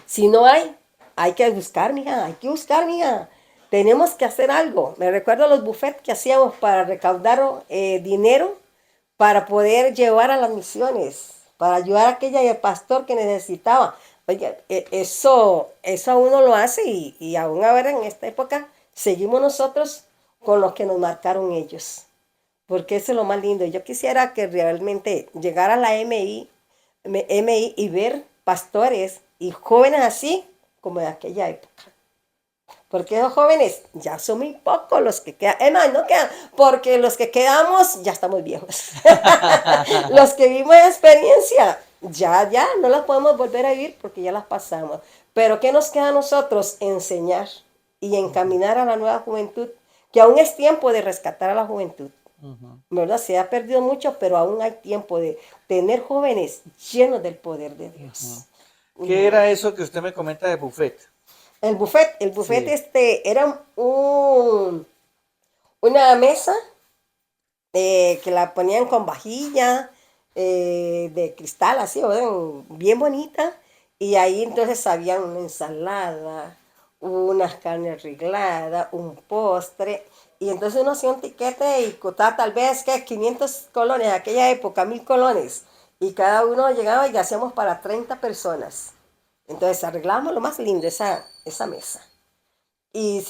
Si no hay que buscar, mija, hay que buscar, mija. Tenemos que hacer algo. Me recuerdo los buffets que hacíamos para recaudar dinero para poder llevar a las misiones, para ayudar a aquella pastor que necesitaba. Oye, eso a uno lo hace y aún ahora en esta época seguimos nosotros con los que nos marcaron ellos. Porque eso es lo más lindo. Yo quisiera que realmente llegara a la MI y ver pastores y jóvenes así como en aquella época. Porque los jóvenes ya son muy pocos los que quedan. Es más, no quedan, porque los que quedamos ya estamos viejos. Los que vimos experiencia, ya, no las podemos volver a vivir porque ya las pasamos. Pero ¿qué nos queda a nosotros? Enseñar y encaminar a la nueva juventud, que aún es tiempo de rescatar a la juventud. ¿Verdad? Se ha perdido mucho, pero aún hay tiempo de tener jóvenes llenos del poder de Dios. ¿Qué era eso que usted me comenta de buffet? El buffet Sí. era una mesa que la ponían con vajilla de cristal, así, ¿verdad? Bien bonita. Y ahí entonces había una ensalada, unas carnes arregladas, un postre. Y entonces uno hacía un tiquete y costaba tal vez que 500 colones, en aquella época, 1000 colones. Y cada uno llegaba y hacíamos para 30 personas. Entonces arreglábamos lo más lindo, esa mesa. Y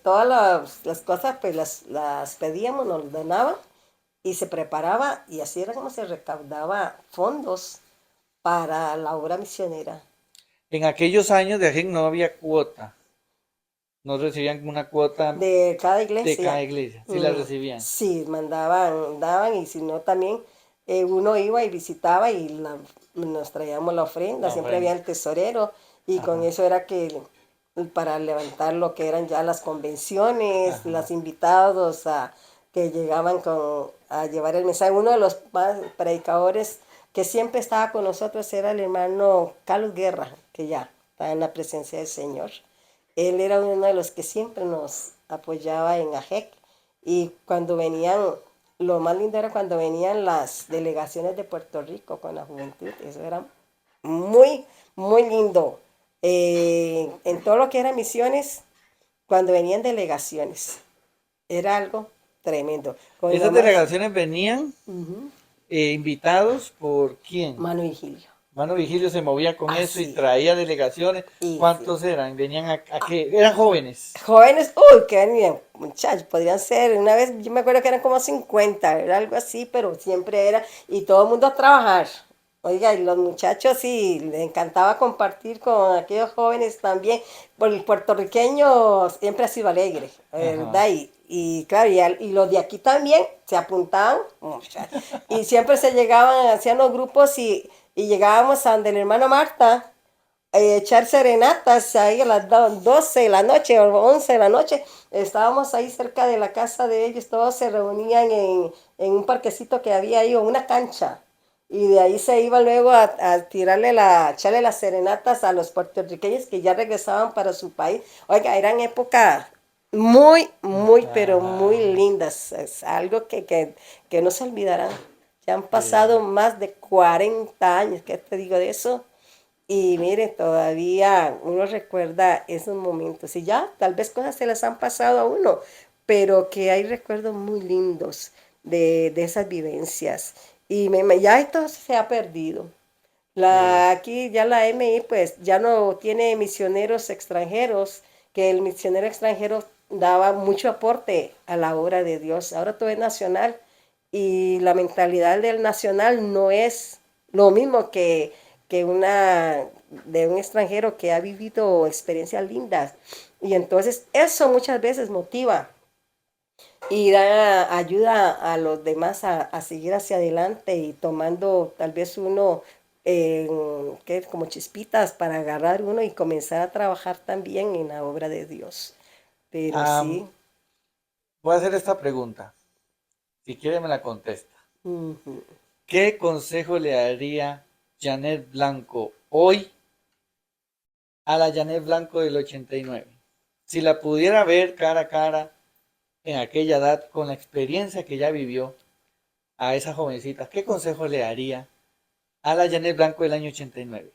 todas las cosas pues las pedíamos, nos donaban y se preparaba y así era como se recaudaba fondos para la obra misionera. En aquellos años de Ajen no había cuota. No recibían una cuota De cada de iglesia. cada iglesia. Sí la recibían. Sí, daban y si no también uno iba y visitaba y nos traíamos la ofrenda, La siempre ofrenda. había el tesorero y con Ajá. eso era que para levantar lo que eran ya las convenciones, Ajá. los invitados que llegaban a llevar el mensaje. Uno de los más predicadores que siempre estaba con nosotros era el hermano Carlos Guerra, que ya está en la presencia del Señor. Él era uno de los que siempre nos apoyaba en AJEC y cuando venían, lo más lindo era cuando venían las delegaciones de Puerto Rico con la juventud, eso era muy, muy lindo. En todo lo que eran misiones, cuando venían delegaciones, era algo tremendo. Con mi Esas mamá, delegaciones venían invitados por quién. Mano Vigilio. Mano Vigilio se movía con eso y Así. traía delegaciones. Y ¿Cuántos sí. eran? Venían a qué? Eran jóvenes. Jóvenes, uy, que venían, muchachos, podrían ser, una vez yo me acuerdo que eran como 50, era algo así, pero siempre era, y todo el mundo a trabajar. Oiga, y los muchachos sí, les encantaba compartir con aquellos jóvenes también, porque el puertorriqueño siempre ha sido alegre, Ajá. ¿verdad? Y claro, y los de aquí también se apuntaban, muchachos, y siempre se llegaban, hacían los grupos y llegábamos a donde la hermana Marta, echar serenatas ahí a las 12 de la noche o 11 de la noche. Estábamos ahí cerca de la casa de ellos, todos se reunían en un parquecito que había ahí o una cancha. Y de ahí se iba luego a echarle las serenatas a los puertorriqueños que ya regresaban para su país. Oiga, eran épocas muy, pero muy Ah, lindas. Es algo que no se olvidarán. Ya han pasado sí. más de 40 años, ¿qué te digo de eso? Y mire, todavía uno recuerda esos momentos. Y ya, tal vez cosas se les han pasado a uno, pero que hay recuerdos muy lindos de esas vivencias. Y ya esto se ha perdido. Sí. Aquí ya la MI pues ya no tiene misioneros extranjeros, que el misionero extranjero daba mucho aporte a la obra de Dios. Ahora todo es nacional y la mentalidad del nacional no es lo mismo que una de un extranjero que ha vivido experiencias lindas. Y entonces eso muchas veces motiva y da ayuda a los demás a seguir hacia adelante y tomando tal vez uno como chispitas para agarrar uno y comenzar a trabajar también en la obra de Dios. Pero Am, sí, voy a hacer esta pregunta. Si quiere me la contesta. ujú. ¿Qué consejo le daría Janet Blanco hoy a la Janet Blanco del 89? Si la pudiera ver cara a cara en aquella edad con la experiencia que ya vivió a esa jovencita, ¿qué consejo le daría a la Janet Blanco del año 89?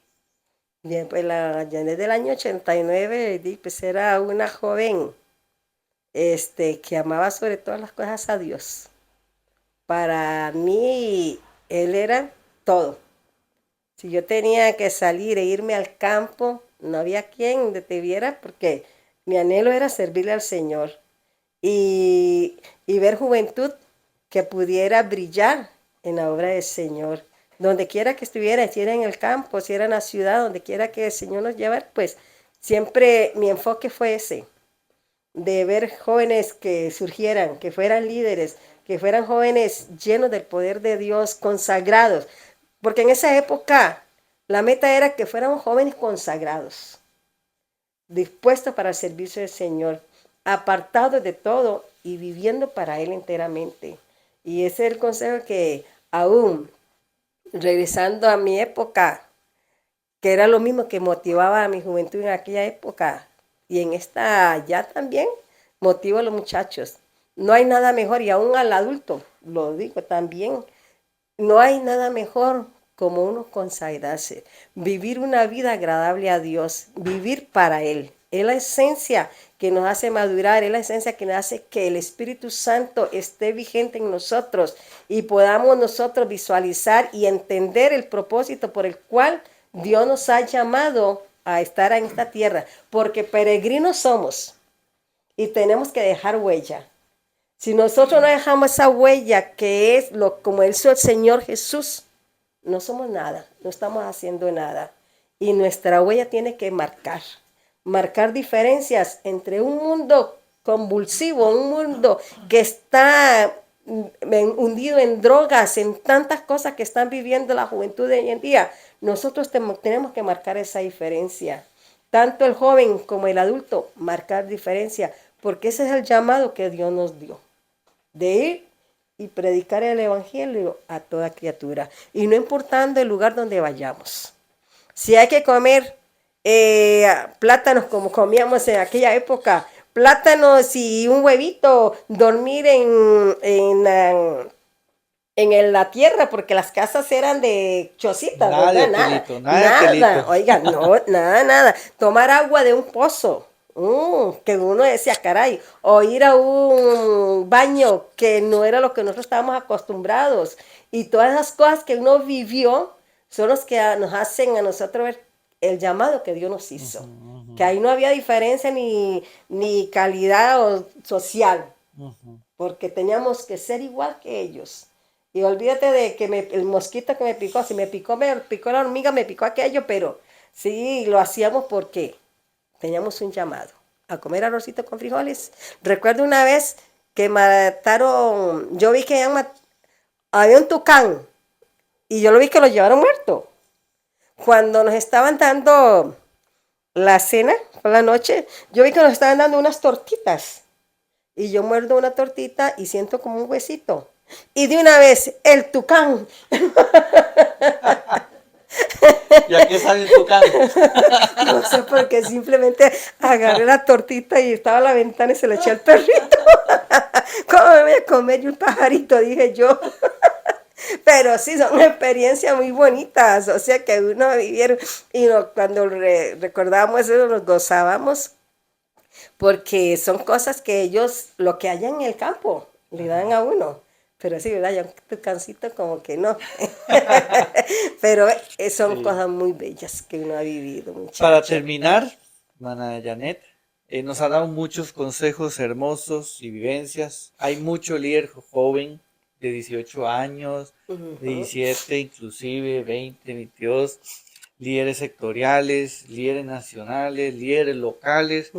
Bien, pues la Janet del año 89 pues era una joven que amaba sobre todas las cosas a Dios. Para mí, él era todo. Si yo tenía que salir e irme al campo, no había quien detuviera porque mi anhelo era servirle al Señor y ver juventud que pudiera brillar en la obra del Señor. Donde quiera que estuviera, si era en el campo, si era en la ciudad, donde quiera que el Señor nos llevara, pues siempre mi enfoque fue ese, de ver jóvenes que surgieran, que fueran líderes, que fueran jóvenes llenos del poder de Dios, consagrados. Porque en esa época la meta era que fuéramos jóvenes consagrados, dispuestos para el servicio del Señor, apartados de todo y viviendo para Él enteramente. Y ese es el consejo que aún, regresando a mi época, que era lo mismo que motivaba a mi juventud en aquella época y en esta ya también motivo a los muchachos. No hay nada mejor y aún al adulto, lo digo también, no hay nada mejor como uno consagrarse, vivir una vida agradable a Dios, vivir para Él. Es la esencia que nos hace madurar, es la esencia que nos hace que el Espíritu Santo esté vigente en nosotros y podamos nosotros visualizar y entender el propósito por el cual Dios nos ha llamado a estar en esta tierra, porque peregrinos somos y tenemos que dejar huella. Si nosotros no dejamos esa huella que es lo como hizo el Señor Jesús, no somos nada, no estamos haciendo nada. Y nuestra huella tiene que marcar diferencias entre un mundo convulsivo, un mundo que está hundido en drogas, en tantas cosas que están viviendo la juventud de hoy en día. Nosotros tenemos que marcar esa diferencia. Tanto el joven como el adulto, marcar diferencia, porque ese es el llamado que Dios nos dio de ir y predicar el evangelio a toda criatura. Y no importando el lugar donde vayamos. Si hay que comer plátanos como comíamos en aquella época, plátanos y un huevito, dormir en la tierra, porque las casas eran de chocitas, Nada de ¿verdad? Nada, hotelito, nada de nada, hotelito. oiga, no, nada. Tomar agua de un pozo, que uno decía, caray, o ir a un baño que no era lo que nosotros estábamos acostumbrados. Y todas esas cosas que uno vivió son los que nos hacen a nosotros ver el llamado que Dios nos Ujú, hizo. ujú, Que ahí no había diferencia ni calidad social ujú. porque teníamos que ser igual que ellos. Y olvídate de que el mosquito que me picó, si me picó la hormiga, me picó aquello, pero sí, lo hacíamos porque teníamos un llamado a comer arrocito con frijoles. Recuerdo una vez que mataron, yo vi que había un tucán y yo lo vi que lo llevaron muerto. Cuando nos estaban dando la cena por la noche, yo vi que nos estaban dando unas tortitas. Y yo muerdo una tortita y siento como un huesito. Y de una vez, el tucán. ¿Y a qué sabe un tucán? No sé por qué, simplemente agarré la tortita y estaba a la ventana y se la eché al perrito. ¿Cómo me voy a comer yo un pajarito? Dije yo. Pero sí, son experiencias muy bonitas, o sea que uno vivieron y cuando recordábamos eso nos gozábamos porque son cosas que ellos, lo que hayan en el campo, le dan a uno. Pero sí, ¿verdad? Ya un tucancito como que no. Pero son Sí. cosas muy bellas que uno ha vivido, Para muchacho. terminar, Mana Janet, nos ha dado muchos consejos hermosos y vivencias. Hay mucho líder joven de 18 años, de Ujú, 17, inclusive 20, 22, líderes sectoriales, líderes nacionales, líderes locales,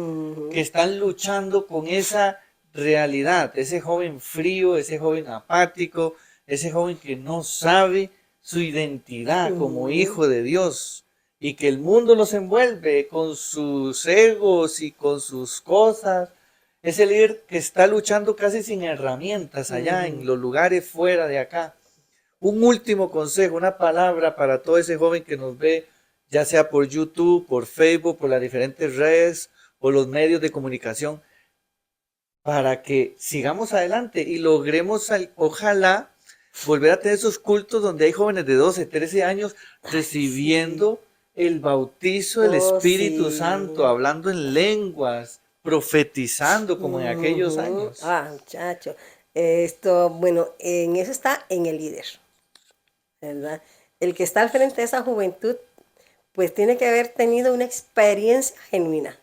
que ujú, están luchando con esa realidad, ese joven frío, ese joven apático, ese joven que no sabe su identidad como ujú, hijo de Dios y que el mundo los envuelve con sus egos y con sus cosas. Ese líder que está luchando casi sin herramientas allá en ujú. los lugares fuera de acá. Un último consejo, una palabra para todo ese joven que nos ve, ya sea por YouTube, por Facebook, por las diferentes redes o los medios de comunicación, para que sigamos adelante y logremos, ojalá, volver a tener esos cultos donde hay jóvenes de 12, 13 años Ay, sí. recibiendo el bautizo del Oh, Espíritu Santo, sí. hablando en lenguas, profetizando como en aquellos Ujú. años. Ah, muchacho. Esto, bueno, en eso está en el líder, ¿verdad? El que está al frente de esa juventud, pues tiene que haber tenido una experiencia genuina.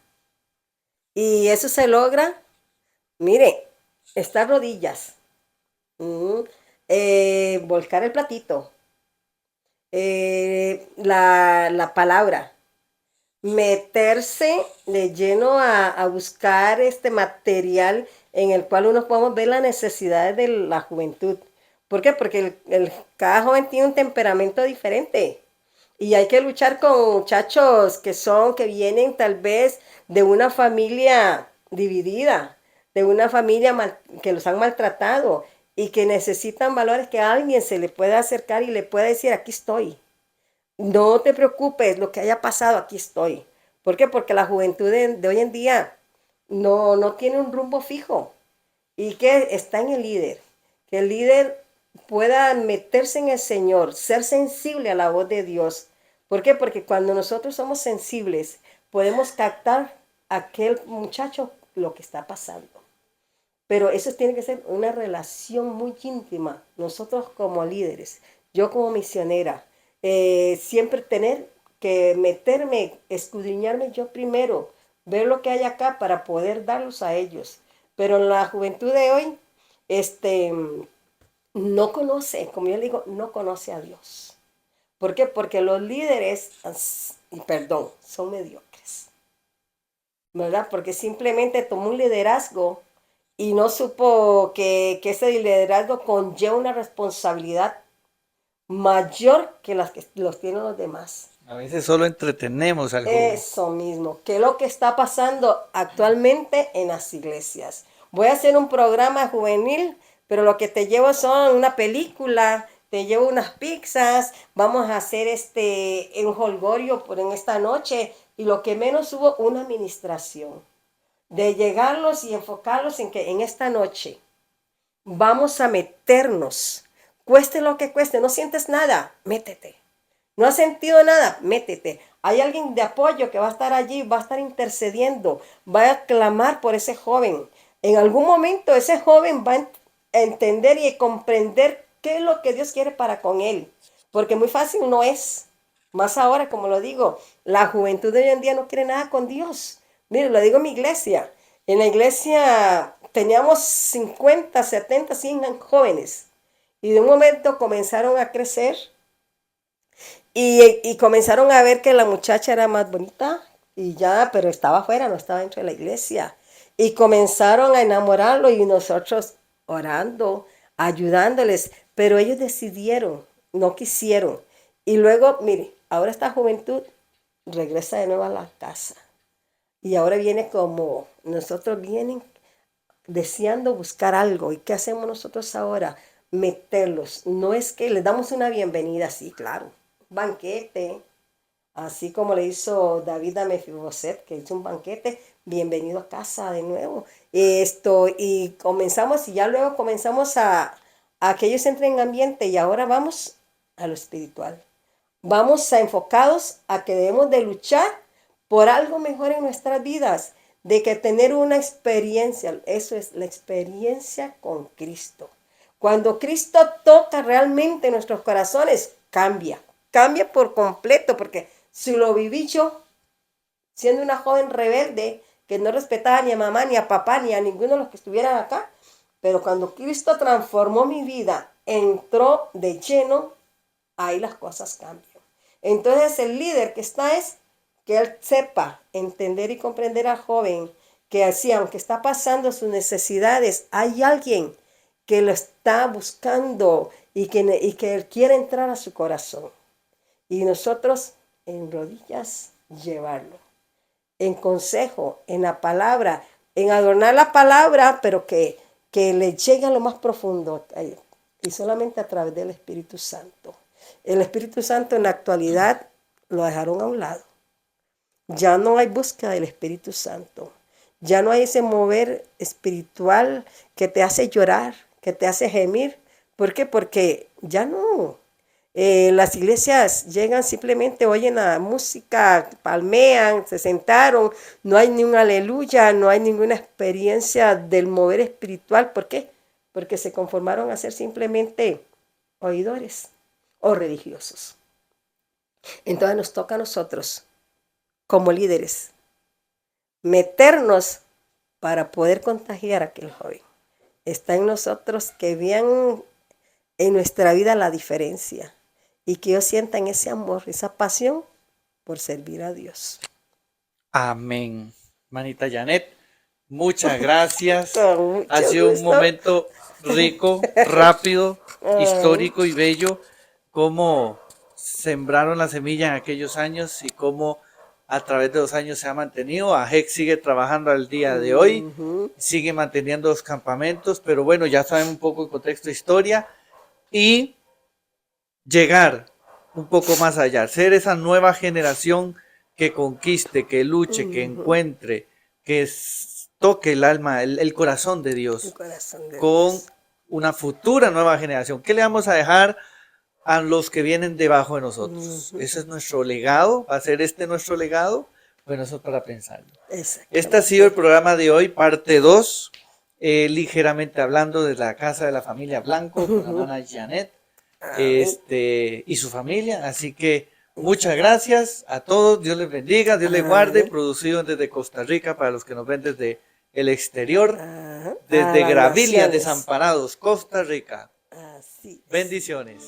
Y eso se logra, mire, estas rodillas, mm, volcar el platito, la palabra, meterse de lleno a buscar este material en el cual uno podemos ver las necesidades de la juventud. ¿Por qué? Porque cada joven tiene un temperamento diferente. Y hay que luchar con muchachos que vienen tal vez de una familia dividida, de una familia que los han maltratado y que necesitan valores que alguien se le pueda acercar y le pueda decir, aquí estoy. No te preocupes, lo que haya pasado, aquí estoy. ¿Por qué? Porque la juventud de hoy en día no tiene un rumbo fijo y que está en el líder. Que el líder pueda meterse en el Señor, ser sensible a la voz de Dios. ¿Por qué? Porque cuando nosotros somos sensibles, podemos captar a aquel muchacho lo que está pasando. Pero eso tiene que ser una relación muy íntima. Nosotros como líderes, yo como misionera, siempre tener que meterme, escudriñarme yo primero, ver lo que hay acá para poder darlos a ellos. Pero la juventud de hoy, este, no conoce, como yo le digo, no conoce a Dios. ¿Por qué? Porque los líderes, y perdón, son mediocres, ¿verdad? Porque simplemente tomó un liderazgo y no supo que ese liderazgo conlleva una responsabilidad mayor que las que los tienen los demás. A veces solo entretenemos al joven. Eso mismo, que es lo que está pasando actualmente en las iglesias. Voy a hacer un programa juvenil, pero lo que te llevo son una película, te llevo unas pizzas, vamos a hacer un holgorio por en esta noche y lo que menos hubo una administración de llegarlos y enfocarlos en que en esta noche vamos a meternos, cueste lo que cueste, no sientes nada, métete. No has sentido nada, métete. Hay alguien de apoyo que va a estar allí, va a estar intercediendo, va a clamar por ese joven. En algún momento ese joven va a entender y a comprender qué es lo que Dios quiere para con él. Porque muy fácil no es. Más ahora, como lo digo, la juventud de hoy en día no quiere nada con Dios. Mire, lo digo en mi iglesia. En la iglesia teníamos 50, 70, 100 jóvenes. Y de un momento comenzaron a crecer y comenzaron a ver que la muchacha era más bonita y ya, pero estaba afuera, no estaba dentro de la iglesia. Y comenzaron a enamorarlo y nosotros orando, ayudándoles, pero ellos decidieron, no quisieron. Y luego, mire, ahora esta juventud regresa de nuevo a la casa. Y ahora viene nosotros vienen deseando buscar algo. ¿Y qué hacemos nosotros ahora? meterlos. No es que les damos una bienvenida, sí, claro, banquete, así como le hizo David a Mefiboset, que hizo un banquete, bienvenido a casa de nuevo. Y comenzamos, y ya luego comenzamos a que ellos entren en ambiente, y ahora vamos a lo espiritual. Vamos a enfocados a que debemos de luchar por algo mejor en nuestras vidas, de que tener una experiencia, eso es la experiencia con Cristo. Cuando Cristo toca realmente nuestros corazones, cambia por completo, porque si lo viví yo, siendo una joven rebelde, que no respetaba ni a mamá, ni a papá, ni a ninguno de los que estuvieran acá, pero cuando Cristo transformó mi vida, entró de lleno, ahí las cosas cambian. Entonces el líder que está es que él sepa entender y comprender al joven, que así, aunque está pasando sus necesidades, hay alguien que lo está buscando y que él quiere entrar a su corazón. Y nosotros en rodillas llevarlo, en consejo, en la palabra, en adornar la palabra, pero que le llegue a lo más profundo, y solamente a través del Espíritu Santo. El Espíritu Santo en la actualidad lo dejaron a un lado. Ya no hay búsqueda del Espíritu Santo. Ya no hay ese mover espiritual que te hace llorar, que te hace gemir. ¿Por qué? Porque ya no. Las iglesias llegan, simplemente oyen la música, palmean, se sentaron, no hay ni un aleluya, no hay ninguna experiencia del mover espiritual. ¿Por qué? Porque se conformaron a ser simplemente oidores o religiosos. Entonces nos toca a nosotros, como líderes, meternos para poder contagiar a aquel joven. Está en nosotros que vean en nuestra vida la diferencia y que ellos sientan ese amor, esa pasión por servir a Dios. Amén. Manita Janet, muchas gracias. Con mucho Ha sido un gusto. momento rico, rápido, histórico y bello. Cómo sembraron la semilla en aquellos años y cómo a través de los años se ha mantenido. AGEC sigue trabajando al día de hoy, sigue manteniendo los campamentos, pero bueno, ya saben un poco el contexto de historia y llegar un poco más allá, ser esa nueva generación que conquiste, que luche, que encuentre, que toque el alma, el corazón de Dios, El corazón de con Dios. una futura nueva generación. ¿Qué le vamos a dejar a los que vienen debajo de nosotros? Ese es nuestro legado, va a ser este nuestro legado. Bueno, eso es para pensarlo. Este ha sido el programa de hoy, parte 2, ligeramente hablando de la casa de la familia Blanco, con la hermana Janet y su familia. Así que muchas gracias a todos, Dios les bendiga, Dios les guarde. Producido desde Costa Rica para los que nos ven desde el exterior, desde Gravillas, Desamparados, Costa Rica. Bendiciones.